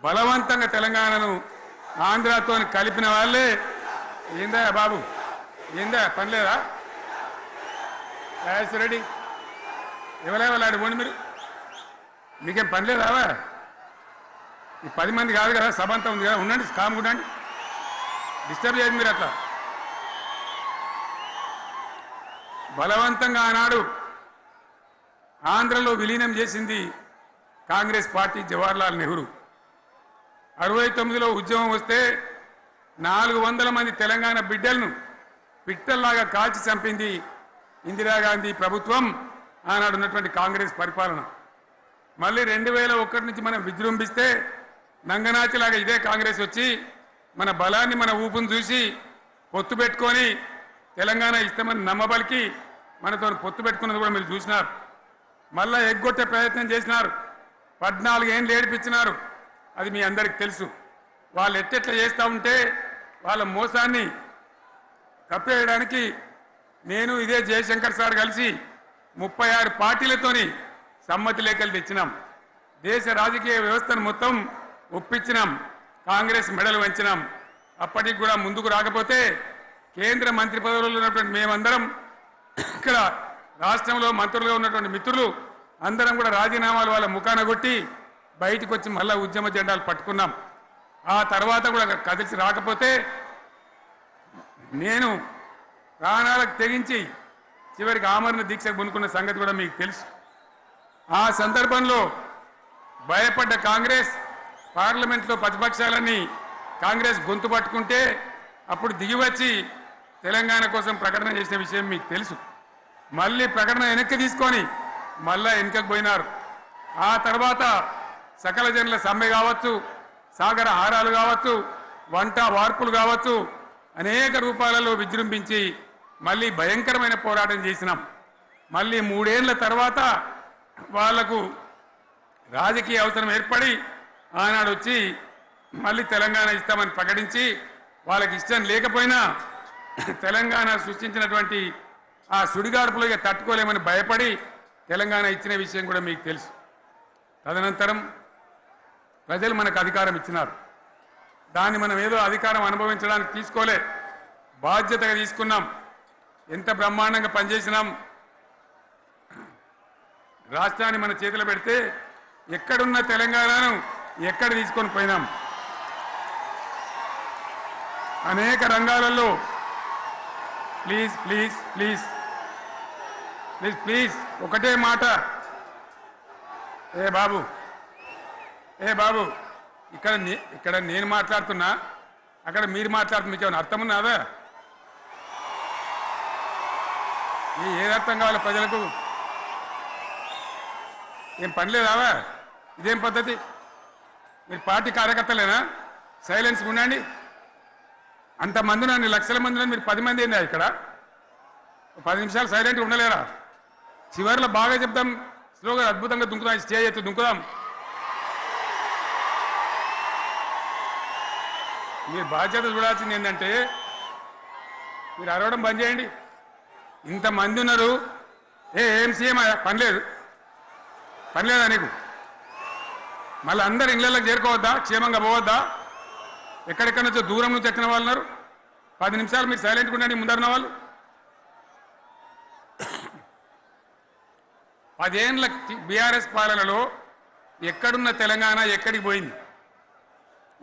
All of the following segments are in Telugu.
బలవంతంగా తెలంగాణను ఆంధ్రాతో కలిపిన వాళ్ళే. ఏందా బాబు, ఏందా పనిలేదా? రెడ్డి ఎవరెవరు పోండి, మీకేం పనిలేదా? ఈ 10 మంది కాదు కదా, సభ అంతా ఉంది కదా, ఉండండి, కామ్ ఉండండి, డిస్టర్బ్ చేయండి మీరు. అట్లా బలవంతంగా ఆనాడు ఆంధ్రలో విలీనం చేసింది కాంగ్రెస్ పార్టీ, జవహర్లాల్ నెహ్రూ. 69లో ఉద్యమం వస్తే 400 మంది తెలంగాణ బిడ్డలను పిట్టల్లాగా కాల్చి చంపింది ఇందిరాగాంధీ ప్రభుత్వం, ఆనాడు ఉన్నటువంటి కాంగ్రెస్ పరిపాలన. మళ్ళీ 2001 నుంచి మనం విజృంభిస్తే నంగనాచిలాగా ఇదే కాంగ్రెస్ వచ్చి మన బలాన్ని, మన ఊపును చూసి పొత్తు పెట్టుకొని తెలంగాణ ఇస్తామని నమ్మబలికి మనతో పొత్తు పెట్టుకున్నది కూడా మీరు చూసినారు. మళ్ళా ఎగ్గొట్టే ప్రయత్నం చేసినారు, 14 ఏళ్ళు ఏడిపించినారు. అది మీ అందరికి తెలుసు. వాళ్ళు ఎట్టెట్లా చేస్తూ ఉంటే వాళ్ళ మోసాన్ని కప్పేయడానికి నేను ఇదే జయశంకర్ సార్ కలిసి 36 పార్టీలతోని సమ్మతి లేఖలు తెచ్చినాం. దేశ రాజకీయ వ్యవస్థను మొత్తం ఒప్పించినాం, కాంగ్రెస్ మెడలు వంచినాం. అప్పటికి కూడా ముందుకు రాకపోతే కేంద్ర మంత్రి పదవుల్లో ఉన్నటువంటి మేమందరం, ఇక్కడ రాష్ట్రంలో మంత్రులుగా ఉన్నటువంటి మిత్రులు అందరం కూడా రాజీనామాలు వాళ్ళ ముఖాన కొట్టి బయటకు వచ్చి మళ్ళా ఉద్యమ జెండాలు పట్టుకున్నాం. ఆ తర్వాత కూడా కదిలిసి రాకపోతే నేను ప్రాణాలకు తెగించి చివరికి ఆమరణ దీక్షకు పునుకున్న సంగతి కూడా మీకు తెలుసు. ఆ సందర్భంలో భయపడ్డ కాంగ్రెస్ పార్లమెంట్లో ప్రతిపక్షాలన్నీ కాంగ్రెస్ గొంతు పట్టుకుంటే అప్పుడు దిగివచ్చి తెలంగాణ కోసం ప్రకటన చేసిన విషయం మీకు తెలుసు. మళ్ళీ ప్రకటన వెనక్కి తీసుకొని మళ్ళా వెనుకకు పోయినారు. ఆ తర్వాత సకల జనుల సమ్మె కావచ్చు, సాగర హారాలు కావచ్చు, వంట వార్పులు కావచ్చు, అనేక రూపాలలో విజృంభించి మళ్ళీ భయంకరమైన పోరాటం చేసినాం. మళ్ళీ 3 ఏళ్ల తర్వాత వాళ్లకు రాజకీయ అవసరం ఏర్పడి ఆనాడు వచ్చి మళ్ళీ తెలంగాణ ఇస్తామని ప్రకటించి, వాళ్ళకి ఇష్టం లేకపోయినా తెలంగాణ సృష్టించినటువంటి ఆ సుడిగాడుపులుగా తట్టుకోలేమని భయపడి తెలంగాణ ఇచ్చిన విషయం కూడా మీకు తెలుసు. తదనంతరం ప్రజలు మనకు అధికారం ఇచ్చినారు. దాన్ని మనం ఏదో అధికారం అనుభవించడానికి తీసుకోలే, బాధ్యతగా తీసుకున్నాం. ఎంత బ్రహ్మాండంగా పనిచేసినాం. రాష్ట్రాన్ని మన చేతిలో పెడితే ఎక్కడున్న తెలంగాణను ఎక్కడ తీసుకొని పోయినాం. అనేక రంగాలలో please please please please please ఒకటే మాట, ఏ బాబు ఇక్కడ నేను మాట్లాడుతున్నా, అక్కడ మీరు మాట్లాడుతున్నా, మీకు ఏమైనా అర్థం ఉన్నదా? ఏది అర్థం కావాలి ప్రజలకు? ఏం పని లేదావా? ఇదేం పద్ధతి? మీరు పార్టీ కార్యకర్తలేనా? సైలెన్స్గా ఉండండి. అంతమంది నన్ను లక్షల మంది, మీరు 10 మంది ఏందా ఇక్కడ? 10 నిమిషాలు సైలెంట్గా ఉండలేరా? చివరిలో బాగా చెప్దాం, స్లోగా అద్భుతంగా దుంకుదాం, స్టేజ్ ఎత్తు దుంకుదాం. మీరు బాధ్యత చూడాల్సింది ఏంటంటే మీరు అరవడం బంద్ చేయండి. ఇంతమంది ఉన్నారు, ఏం సీఎం పని లేదా నీకు? మళ్ళీ అందరు ఇళ్లలోకి చేరుకోవద్దా? క్షేమంగా పోవద్దా? ఎక్కడెక్కడి నుంచో దూరం నుంచి వచ్చిన వాళ్ళు ఉన్నారు. 10 నిమిషాలు మీరు సైలెంట్గా ఉండండి. ముందరున్న వాళ్ళు 10 ఏళ్ల బీఆర్ఎస్ పాలనలో ఎక్కడున్న తెలంగాణ ఎక్కడికి పోయింది?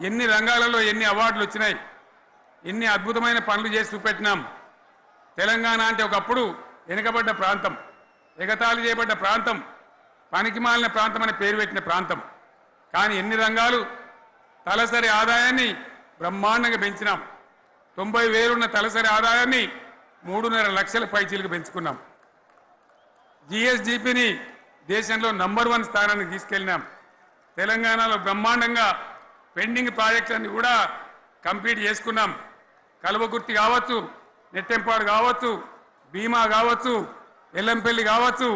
ఎన్ని రంగాలలో ఎన్ని అవార్డులు వచ్చినాయి? ఎన్ని అద్భుతమైన పనులు చేసి చూపెట్టినాం. తెలంగాణ అంటే ఒకప్పుడు వెనుకబడ్డ ప్రాంతం, ఎగతాళి చేయబడ్డ ప్రాంతం, పనికిమాలిన ప్రాంతం అనే పేరు పెట్టిన ప్రాంతం. కానీ ఎన్ని రంగాలు, తలసరి ఆదాయాన్ని బ్రహ్మాండంగా పెంచినాం. 90,000 ఉన్న తలసరి ఆదాయాన్ని 3.5 లక్షల పైచీలకు పెంచుకున్నాం. జిఎస్డిపిని దేశంలో నంబర్ 1 స్థానానికి తీసుకెళ్ళినాం. తెలంగాణలో బ్రహ్మాండంగా పెండింగ్ ప్రాజెక్టులన్నీ కూడా కంప్లీట్ చేసుకున్నాం. కల్వకుర్తి కావచ్చు, నెట్టెంపాడు కావచ్చు, భీమా కావచ్చు, ఎల్లంపల్లి కావచ్చు,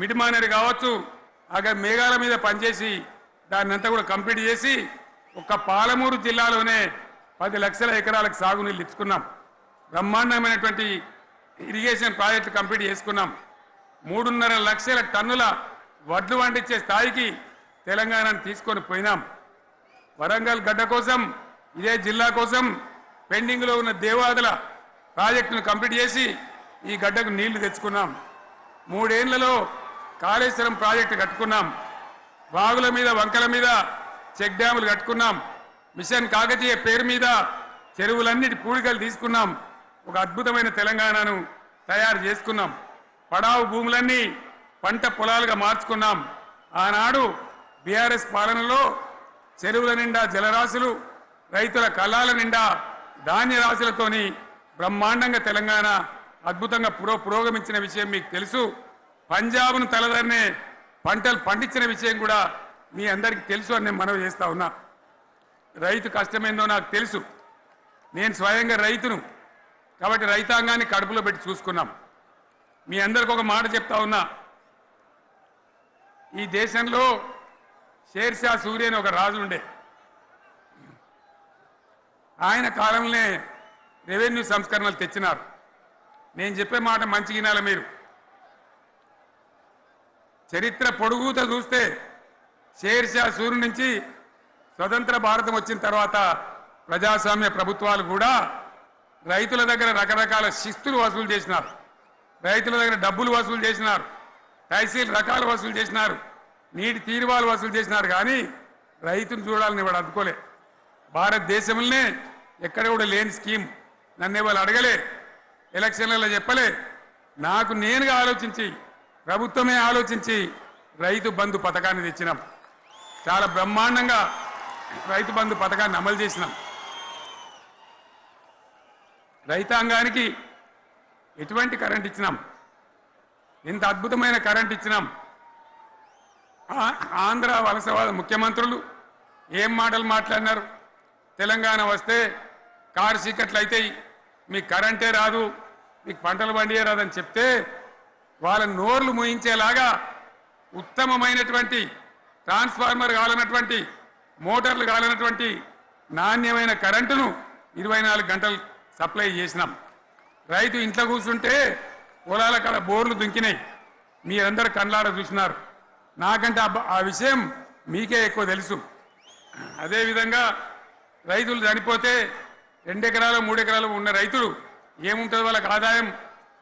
మిడిమానేరు కావచ్చు, అక్కడ మేఘాల మీద పనిచేసి దాన్ని అంతా కూడా కంప్లీట్ చేసి ఒక్క పాలమూరు జిల్లాలోనే 10 లక్షల ఎకరాలకు సాగునీళ్ళు ఇచ్చుకున్నాం. బ్రహ్మాండమైనటువంటి ఇరిగేషన్ ప్రాజెక్టు కంప్లీట్ చేసుకున్నాం. 3.5 లక్షల టన్నుల వడ్లు పండించే స్థాయికి తెలంగాణను తీసుకొని పోయినాం. వరంగల్ గడ్డ కోసం ఇదే జిల్లా కోసం పెండింగ్లో ఉన్న దేవాదుల ప్రాజెక్టును కంప్లీట్ చేసి ఈ గడ్డకు నీళ్లు తెచ్చుకున్నాం. 3 ఏళ్లలో కాళేశ్వరం ప్రాజెక్టు కట్టుకున్నాం. వాగుల మీద వంకల మీద చెక్ డ్యాములు కట్టుకున్నాం. మిషన్ కాకతీయ పేరు మీద చెరువులన్నిటి పూడికలు తీసుకున్నాం. ఒక అద్భుతమైన తెలంగాణను తయారు చేసుకున్నాం. పడావు భూములన్నీ పంట పొలాలుగా మార్చుకున్నాం. ఆనాడు బీఆర్ఎస్ పాలనలో చెరువుల నిండా జలరాశులు, రైతుల కళ్ళాల నిండా ధాన్య రాశులతోని బ్రహ్మాండంగా తెలంగాణ అద్భుతంగా పురోగమించిన విషయం మీకు తెలుసు. పంజాబ్ను తలదన్నే పంటలు పండించిన విషయం కూడా మీ అందరికీ తెలుసు అని నేను మనవి చేస్తా ఉన్నా. రైతు కష్టమేందో నాకు తెలుసు. నేను స్వయంగా రైతును కాబట్టి రైతాంగాన్ని కడుపులో పెట్టి చూసుకున్నాం. మీ అందరికి ఒక మాట చెప్తా ఉన్నా. ఈ దేశంలో షేర్షా సూరి అని ఒక రాజు ఉండే. ఆయన కాలంలోనే రెవెన్యూ సంస్కరణలు తెచ్చినారు. నేను చెప్పే మాట మంచి వినాలి మీరు. చరిత్ర పొడుగుత చూస్తే షేర్షా సూరి నుంచి స్వతంత్ర భారతం వచ్చిన తర్వాత ప్రజాస్వామ్య ప్రభుత్వాలు కూడా రైతుల దగ్గర రకరకాల శిస్తులు వసూలు చేసినారు. రైతుల దగ్గర డబ్బులు వసూలు చేసినారు. తహసీల్ రకాలు వసూలు చేసినారు. నీటి తీరువాలు వసూలు చేసినారు. కానీ రైతును చూడాలని వాడు అందుకోలే. భారతదేశంలోనే ఎక్కడ కూడా లేని స్కీమ్. నన్ను వాళ్ళు అడగలే, ఎలక్షన్లలో చెప్పలే. నాకు నేనుగా ఆలోచించి ప్రభుత్వమే ఆలోచించి రైతు బంధు పథకాన్ని తెచ్చినాం. చాలా బ్రహ్మాండంగా రైతు బంధు పథకాన్ని అమలు చేసినాం. రైతాంగానికి ఎటువంటి కరెంట్ ఇచ్చినాం, ఎంత అద్భుతమైన కరెంట్ ఇచ్చినాం. ఆంధ్ర వలసవాద ముఖ్యమంత్రులు ఏం మాటలు మాట్లాడినారు. తెలంగాణ వస్తే కారు చీకట్లు అవుతాయి, మీకు కరెంటే రాదు, మీకు పంటలు పండియే రాదని చెప్తే వాళ్ళ నోర్లు మూయించేలాగా ఉత్తమమైనటువంటి ట్రాన్స్ఫార్మర్ కావాలన్నటువంటి మోటార్లు కావాలన్నటువంటి నాణ్యమైన కరెంటును 24 గంటలు సప్లై చేసినాం. రైతు ఇంట్లో కూర్చుంటే పొలాల కాడ బోర్లు దుంకినాయి. మీరందరూ కళ్ళారా చూసినారు. నాకంటే ఆ విషయం మీకే ఎక్కువ తెలుసు. అదేవిధంగా రైతులు చనిపోతే 2 ఎకరాలు 3 ఎకరాలు ఉన్న రైతులు ఏముంటుంది, వాళ్ళకి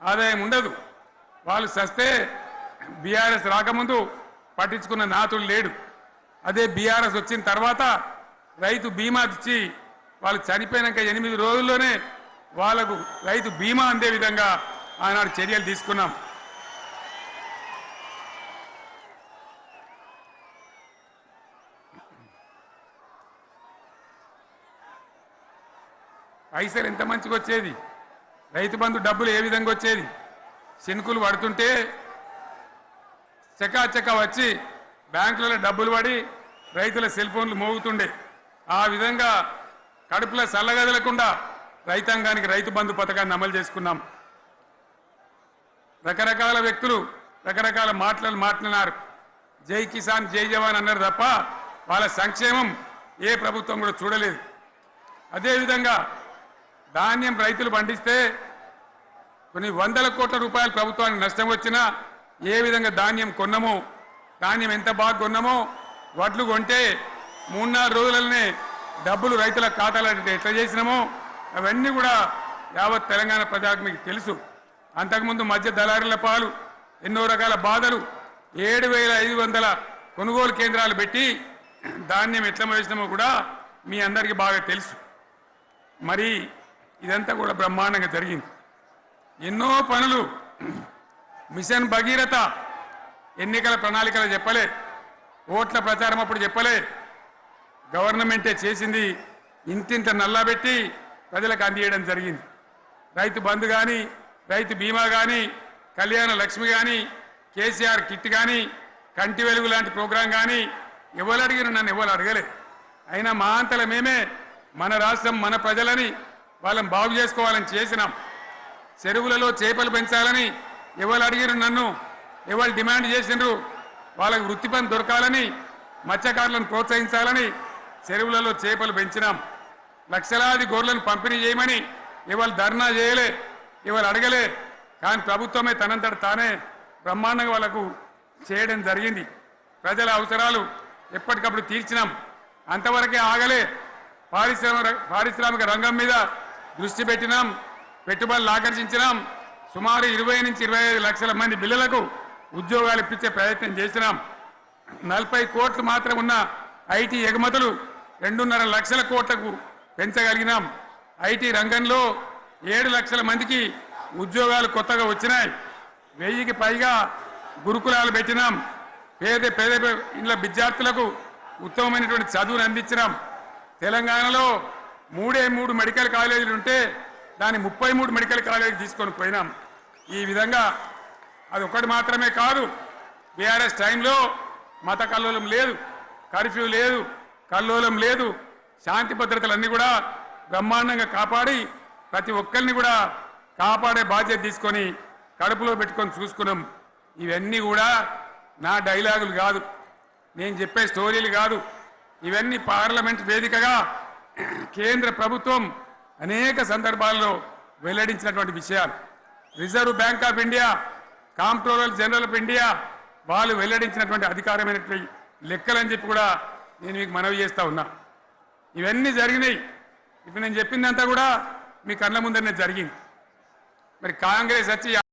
ఆదాయం ఉండదు. వాళ్ళు సస్తే బీఆర్ఎస్ రాకముందు పట్టించుకున్న నాతుడు లేడు. అదే బీఆర్ఎస్ వచ్చిన తర్వాత రైతు బీమా ఇచ్చి వాళ్ళు చనిపోయినాక 8 రోజుల్లోనే వాళ్లకు రైతు బీమా అందే విధంగా ఆనాడు చర్యలు తీసుకున్నాం. పైసలు ఎంత మంచిగా వచ్చేది, రైతు బంధు డబ్బులు ఏ విధంగా వచ్చేది. శనుకులు పడుతుంటే చకాచకా వచ్చి బ్యాంకులలో డబ్బులు పడి రైతుల సెల్ ఫోన్లు మోగుతుండే. ఆ విధంగా కడుపులో చల్లగదలకుండా రైతాంగానికి రైతు బంధు పథకాన్ని అమలు చేసుకున్నాం. రకరకాల వ్యక్తులు రకరకాల మాట్లాడినారు. జై కిసాన్ జై జవాన్ అన్నారు తప్ప వాళ్ళ సంక్షేమం ఏ ప్రభుత్వం కూడా చూడలేదు. అదేవిధంగా ధాన్యం రైతులు పండిస్తే కొన్ని 100 కోట్ల రూపాయలు ప్రభుత్వానికి నష్టం వచ్చినా ఏ విధంగా ధాన్యం కొన్నామో, ధాన్యం ఎంత బాగా కొన్నామో, వడ్లు కొంటే 3-4 రోజులనే డబ్బులు రైతుల ఖాతాలో ఎట్లా చేసినామో అవన్నీ కూడా యావత్ తెలంగాణ ప్రజలకు మీకు తెలుసు. అంతకుముందు మధ్య దళారుల పాలు ఎన్నో రకాల బాధలు, 7,500 కొనుగోలు కేంద్రాలు పెట్టి ధాన్యం ఎట్లా వేసినామో కూడా మీ అందరికీ బాగా తెలుసు. మరి ఇదంతా కూడా బ్రహ్మాండంగా జరిగింది. ఎన్నో పనులు మిషన్ భగీరథ ఎన్నికల ప్రణాళికలు చెప్పలే, ఓట్ల ప్రచారం అప్పుడు చెప్పలే, గవర్నమెంటే చేసింది. ఇంతింత నల్లబెట్టి ప్రజలకు అందియడం జరిగింది. రైతు బంధు కానీ, రైతు బీమా కానీ, కళ్యాణ లక్ష్మి కానీ, కేసీఆర్ కిట్ కానీ, కంటి వెలుగు లాంటి ప్రోగ్రాం కానీ ఎవరు అడిగిన నన్ను ఎవరు అడగలే. అయినా మా అంతలో మేమే మన రాష్ట్రం మన ప్రజలని వాళ్ళని బాగు చేసుకోవాలని చేసినాం. చెరువులలో చేపలు పెంచాలని ఎవరు అడిగిరు నన్ను, ఎవరు డిమాండ్ చేసినారు, వాళ్ళకు వృత్తి పని దొరకాలని, మత్స్యకారులను ప్రోత్సహించాలని చెరువులలో చేపలు పెంచినాం. లక్షలాది గొర్రెలను పంపిణీ చేయమని ఎవరు ధర్నా చేయలే, ఎవరు అడగలే. కానీ ప్రభుత్వమే తనంతట తానే బ్రహ్మాండంగా వాళ్ళకు చేయడం జరిగింది. ప్రజల అవసరాలు ఎప్పటికప్పుడు తీర్చినాం. అంతవరకే ఆగలే. పారిశ్రామిక రంగం మీద దృష్టి పెట్టినాం, పెట్టుబడులు ఆకర్షించినాం. సుమారు 20 నుంచి 25 లక్షల మంది పిల్లలకు ఉద్యోగాలు ఇప్పించే ప్రయత్నం చేసినాం. 40 కోట్లు మాత్రం ఉన్న ఐటీ ఎగుమతులు 2.5 లక్షల కోట్లకు పెంచగలిగినాం. ఐటీ రంగంలో 7 లక్షల మందికి ఉద్యోగాలు కొత్తగా వచ్చినాయి. 1000కి పైగా గురుకులాలు పెట్టినాం. పేద పేద ఇండ్ల విద్యార్థులకు ఉత్తమమైనటువంటి చదువును అందించినాం. తెలంగాణలో 3 మెడికల్ కాలేజీలు ఉంటే దాన్ని 33 మెడికల్ కాలేజీలు తీసుకొని పోయినాం. ఈ విధంగా అది ఒకటి మాత్రమే కాదు, బీఆర్ఎస్ టైంలో మత కల్లోలం లేదు, కర్ఫ్యూ లేదు, కల్లోలం లేదు. శాంతి భద్రతలన్నీ కూడా బ్రహ్మాండంగా కాపాడి ప్రతి ఒక్కరిని కూడా కాపాడే బాధ్యత తీసుకొని కడుపులో పెట్టుకొని చూసుకున్నాం. ఇవన్నీ కూడా నా డైలాగులు కాదు, నేను చెప్పే స్టోరీలు కాదు. ఇవన్నీ పార్లమెంట్ వేదికగా కేంద్ర ప్రభుత్వం అనేక సందర్భాల్లో వెల్లడించినటువంటి విషయాలు. Reserve bank of India, comptroller general of India వాళ్ళు వెల్లడించినటువంటి అధికారమైనటువంటి లెక్కలని చెప్పి కూడా నేను మీకు మనవి చేస్తా ఉన్నా. ఇవన్నీ జరిగినాయి. ఇప్పుడు నేను చెప్పిందంతా కూడా మీ కళ్ళ ముందరనే జరిగింది. మరి కాంగ్రెస్ వచ్చి